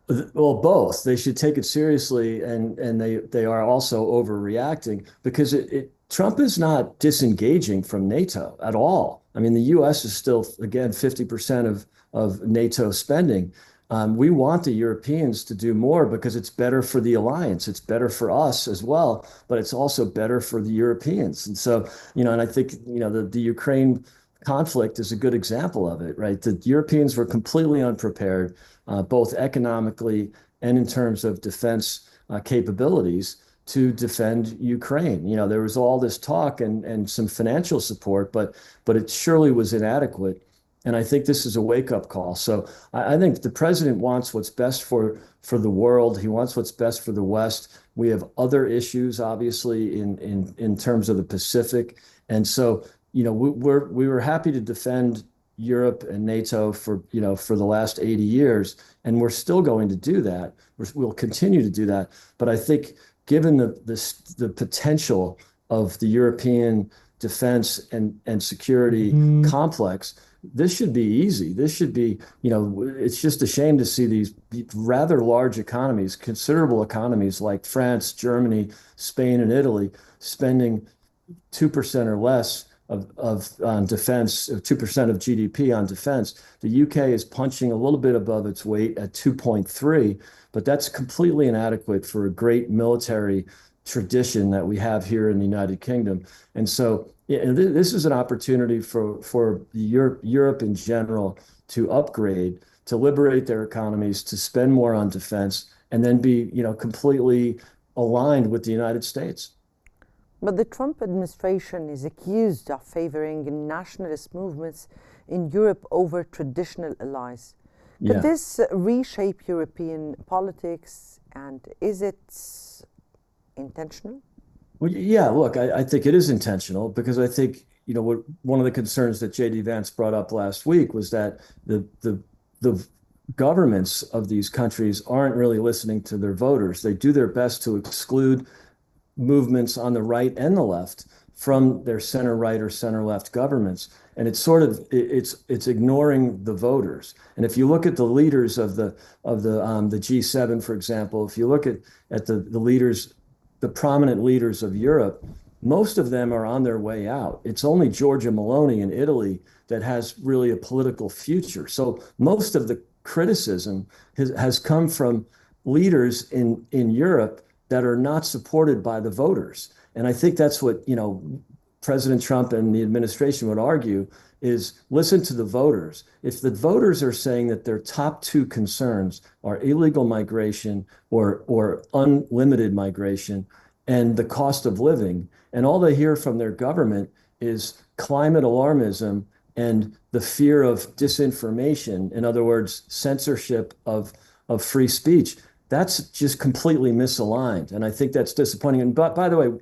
Well, both. They should take it seriously, and they are also overreacting because Trump is not disengaging from NATO at all. I mean, the U.S. is still, again, 50% of NATO spending. We want the Europeans to do more because it's better for the alliance. It's better for us as well, but it's also better for the Europeans. And so, and I think, the Ukraine conflict is a good example of it, right? The Europeans were completely unprepared, both economically and in terms of defense capabilities to defend Ukraine. There was all this talk and some financial support, but it surely was inadequate. And I think this is a wake-up call. So I think the president wants what's best for the world. He wants what's best for the West. We have other issues, obviously, in terms of the Pacific. And so, we were happy to defend Europe and NATO for the last 80 years, and we're still going to do that. We'll continue to do that. But I think given the potential of the European defense and security complex, this should be easy. This should be, it's just a shame to see these rather large economies, considerable economies like France, Germany, Spain, and Italy spending 2% or less on defense, 2% of GDP on defense. The UK is punching a little bit above its weight at 2.3, but that's completely inadequate for a great military tradition that we have here in the United Kingdom. And so this is an opportunity for Europe in general to upgrade, to liberate their economies, to spend more on defense, and then be, completely aligned with the United States. But the Trump administration is accused of favoring nationalist movements in Europe over traditional allies. Could this reshape European politics, and is it intentional? Well, yeah, look, I think it is intentional because I think, one of the concerns that J.D. Vance brought up last week was that the governments of these countries aren't really listening to their voters. They do their best to exclude movements on the right and the left from their center right or center left governments. And it's ignoring the voters. And if you look at the leaders of the G7, for example, if you look at the leaders, the prominent leaders of Europe, most of them are on their way out. It's only Giorgia Meloni in Italy that has really a political future. So most of the criticism has come from leaders in Europe that are not supported by the voters. And I think that's what, President Trump and the administration would argue is listen to the voters. If the voters are saying that their top two concerns are illegal migration or unlimited migration and the cost of living, and all they hear from their government is climate alarmism and the fear of disinformation, in other words, censorship of free speech, that's just completely misaligned. And I think that's disappointing. And by the way,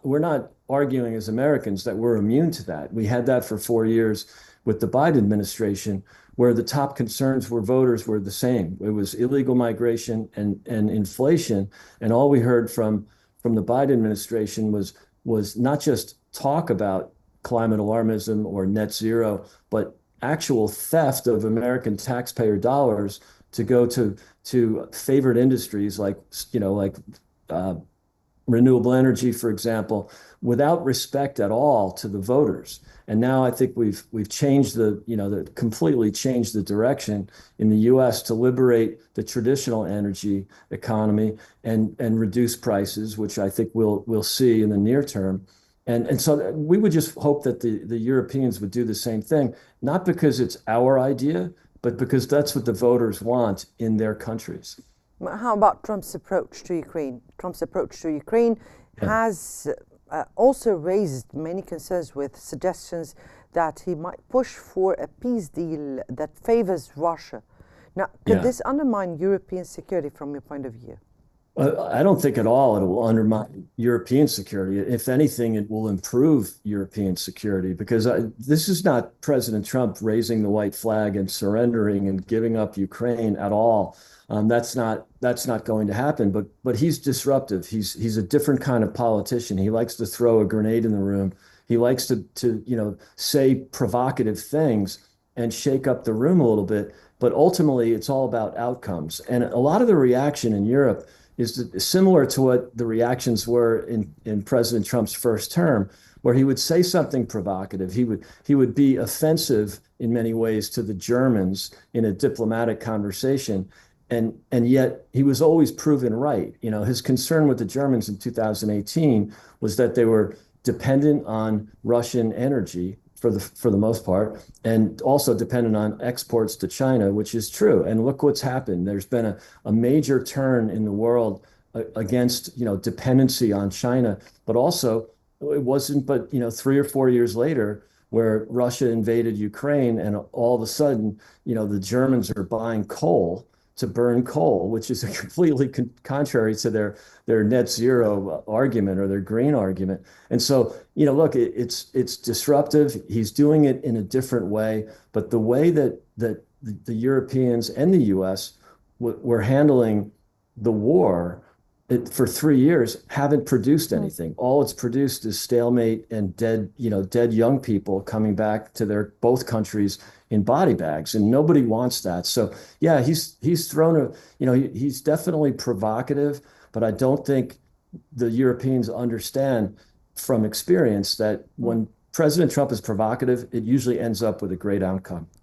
we're not arguing as Americans that we're immune to that. We had that for 4 years with the Biden administration, where the top concerns for voters were the same. It was illegal migration and inflation. And all we heard from the Biden administration was not just talk about climate alarmism or net zero, but actual theft of American taxpayer dollars to go to favored industries like renewable energy, for example, without respect at all to the voters. And now I think we've changed completely changed the direction in the U.S. to liberate the traditional energy economy and reduce prices, which I think we'll see in the near term. And so we would just hope that the Europeans would do the same thing, not because it's our idea, but because that's what the voters want in their countries. How about Trump's approach to Ukraine? Trump's approach to Ukraine has also raised many concerns with suggestions that he might push for a peace deal that favors Russia. Now, could this undermine European security from your point of view? I don't think at all it will undermine European security. If anything, it will improve European security because this is not President Trump raising the white flag and surrendering and giving up Ukraine at all. That's not going to happen. But he's disruptive. He's a different kind of politician. He likes to throw a grenade in the room. He likes to say provocative things. and shake up the room a little bit. But ultimately, it's all about outcomes. And a lot of the reaction in Europe is similar to what the reactions were in President Trump's first term, where he would say something provocative. He would be offensive in many ways to the Germans in a diplomatic conversation. And yet he was always proven right. You know, his concern with the Germans in 2018 was that they were dependent on Russian energy for the most part, and also dependent on exports to China, which is true. And look what's happened. There's been a major turn in the world against, dependency on China, but also it wasn't but, 3 or 4 years later where Russia invaded Ukraine, and all of a sudden, the Germans are buying coal to burn coal, which is completely contrary to their net zero argument or their green argument. And so, look, it's disruptive. He's doing it in a different way, but the way that the Europeans and the U.S. were handling the war for 3 years haven't produced anything. All it's produced is stalemate and dead young people coming back to their both countries in body bags, and nobody wants that. So yeah, he's thrown he's definitely provocative, but I don't think the Europeans understand from experience that when President Trump is provocative, it usually ends up with a great outcome.